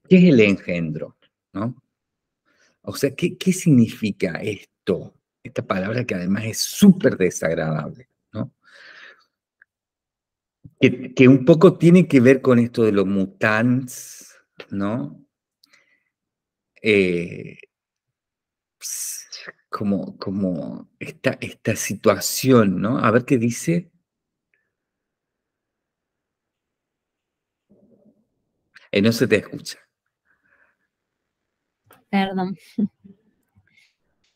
¿Qué es el engendro? ¿No? O sea, ¿qué significa esto? Esta palabra que además es súper desagradable, ¿no? Que un poco tiene que ver con esto de los mutants, ¿no? Eh, como esta situación, ¿no? A ver qué dice. No se te escucha. Perdón.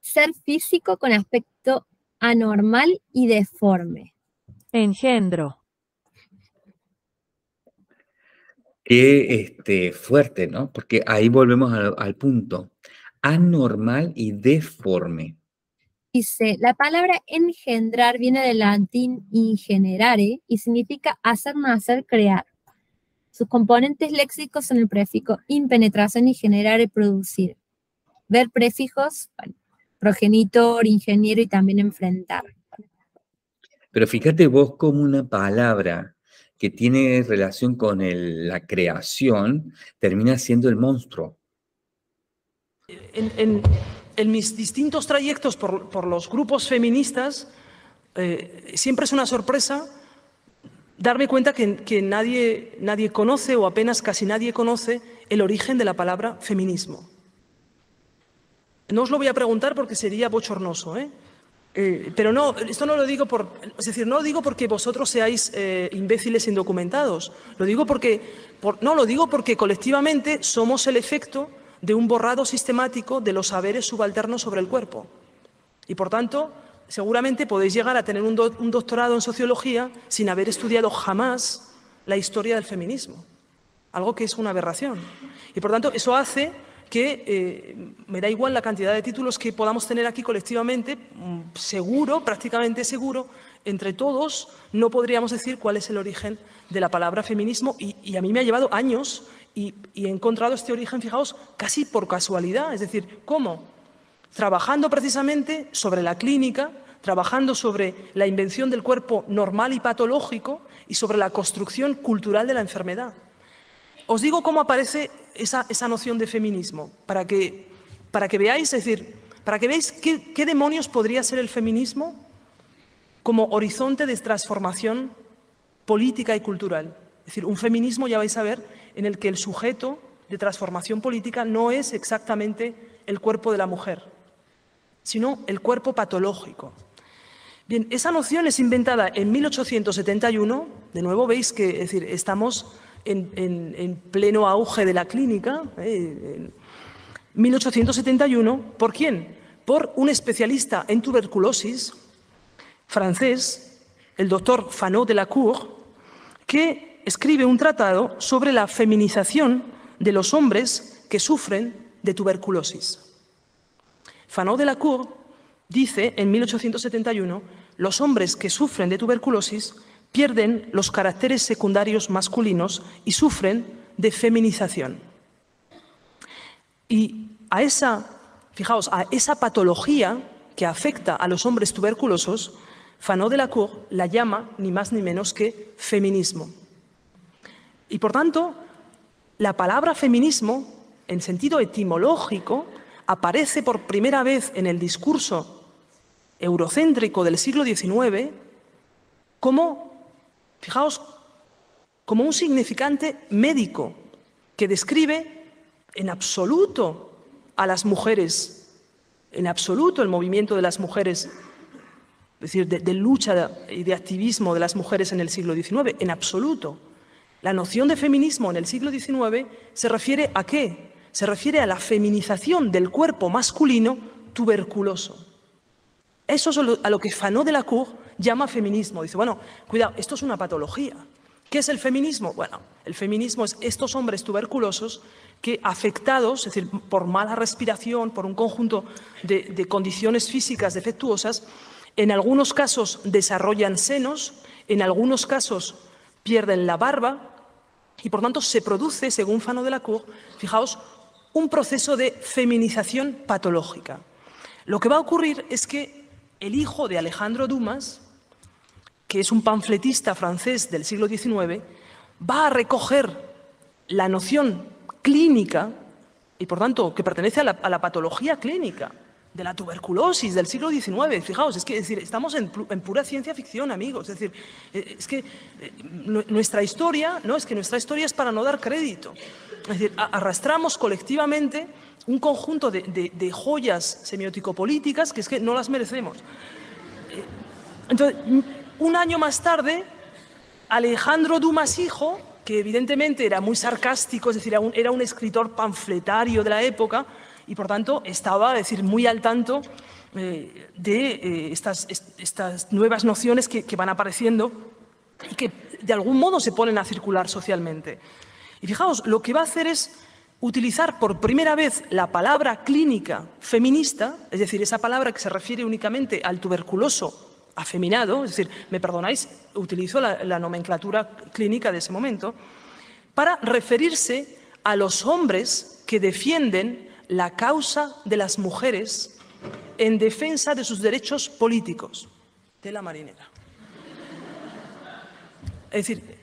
Ser físico con aspecto anormal y deforme. Engendro. Qué fuerte, ¿no? Porque ahí volvemos al punto. Anormal y deforme. Dice, la palabra engendrar viene del latín ingenerare y significa hacer nacer, crear. Sus componentes léxicos son el prefijo impenetración y generare, producir. Ver prefijos, bueno, progenitor, ingeniero y también enfrentar. Pero fíjate vos como una palabra que tiene relación con la creación termina siendo el monstruo. En mis distintos trayectos por los grupos feministas, siempre es una sorpresa darme cuenta que nadie conoce, o apenas casi nadie conoce, el origen de la palabra feminismo. No os lo voy a preguntar porque sería bochornoso, pero no, esto no lo digo no lo digo porque vosotros seáis imbéciles indocumentados. Lo digo porque colectivamente somos el efecto de un borrado sistemático de los saberes subalternos sobre el cuerpo. Y por tanto, seguramente podéis llegar a tener un doctorado en sociología sin haber estudiado jamás la historia del feminismo. Algo que es una aberración. Y por tanto, eso hace que me da igual la cantidad de títulos que podamos tener aquí colectivamente, seguro, prácticamente seguro, entre todos no podríamos decir cuál es el origen de la palabra feminismo, y a mí me ha llevado años y he encontrado este origen, fijaos, casi por casualidad. Es decir, ¿cómo? Trabajando precisamente sobre la clínica, trabajando sobre la invención del cuerpo normal y patológico y sobre la construcción cultural de la enfermedad. Os digo cómo aparece esa noción de feminismo, para que veáis, es decir, para que veáis qué demonios podría ser el feminismo como horizonte de transformación política y cultural. Es decir, un feminismo, ya vais a ver, en el que el sujeto de transformación política no es exactamente el cuerpo de la mujer, sino el cuerpo patológico. Bien, esa noción es inventada en 1871, de nuevo veis que, es decir, estamos en pleno auge de la clínica, en 1871, ¿por quién? Por un especialista en tuberculosis francés, el doctor Fanot de la Cour, que escribe un tratado sobre la feminización de los hombres que sufren de tuberculosis. Fanot de la Cour dice, en 1871, los hombres que sufren de tuberculosis pierden los caracteres secundarios masculinos y sufren de feminización. Y fijaos, a esa patología que afecta a los hombres tuberculosos, Fanot de la Cour la llama ni más ni menos que feminismo. Y por tanto, la palabra feminismo, en sentido etimológico, aparece por primera vez en el discurso eurocéntrico del siglo XIX como, fijaos, como un significante médico que describe en absoluto a las mujeres, en absoluto el movimiento de las mujeres, es decir, de lucha y de activismo de las mujeres en el siglo XIX, en absoluto. La noción de feminismo en el siglo XIX se refiere ¿a qué? Se refiere a la feminización del cuerpo masculino tuberculoso. Eso es a lo que Fanot de la Cour llama feminismo. Dice, bueno, cuidado, esto es una patología. ¿Qué es el feminismo? Bueno, el feminismo es estos hombres tuberculosos que, afectados, es decir, por mala respiración, por un conjunto de condiciones físicas defectuosas, en algunos casos desarrollan senos, en algunos casos pierden la barba y, por tanto, se produce, según Fanot de la Cour, fijaos, un proceso de feminización patológica. Lo que va a ocurrir es que el hijo de Alejandro Dumas, que es un pamfletista francés del siglo XIX, va a recoger la noción clínica y, por tanto, que pertenece a la patología clínica de la tuberculosis del siglo XIX. Fijaos, es decir, estamos en pura ciencia ficción, amigos. Es decir, es que nuestra historia, ¿no? Es que nuestra historia es para no dar crédito. Es decir, arrastramos colectivamente un conjunto de joyas semiótico-políticas que es que no las merecemos. Entonces, un año más tarde, Alejandro Dumas hijo, que evidentemente era muy sarcástico, es decir, era un escritor panfletario de la época y, por tanto, estaba, es decir, muy al tanto de estas nuevas nociones que van apareciendo y que, de algún modo, se ponen a circular socialmente. Y fijaos, lo que va a hacer es utilizar por primera vez la palabra clínica feminista, es decir, esa palabra que se refiere únicamente al tuberculoso afeminado, es decir, me perdonáis, utilizo la nomenclatura clínica de ese momento, para referirse a los hombres que defienden la causa de las mujeres en defensa de sus derechos políticos. Tela marinera. Es decir,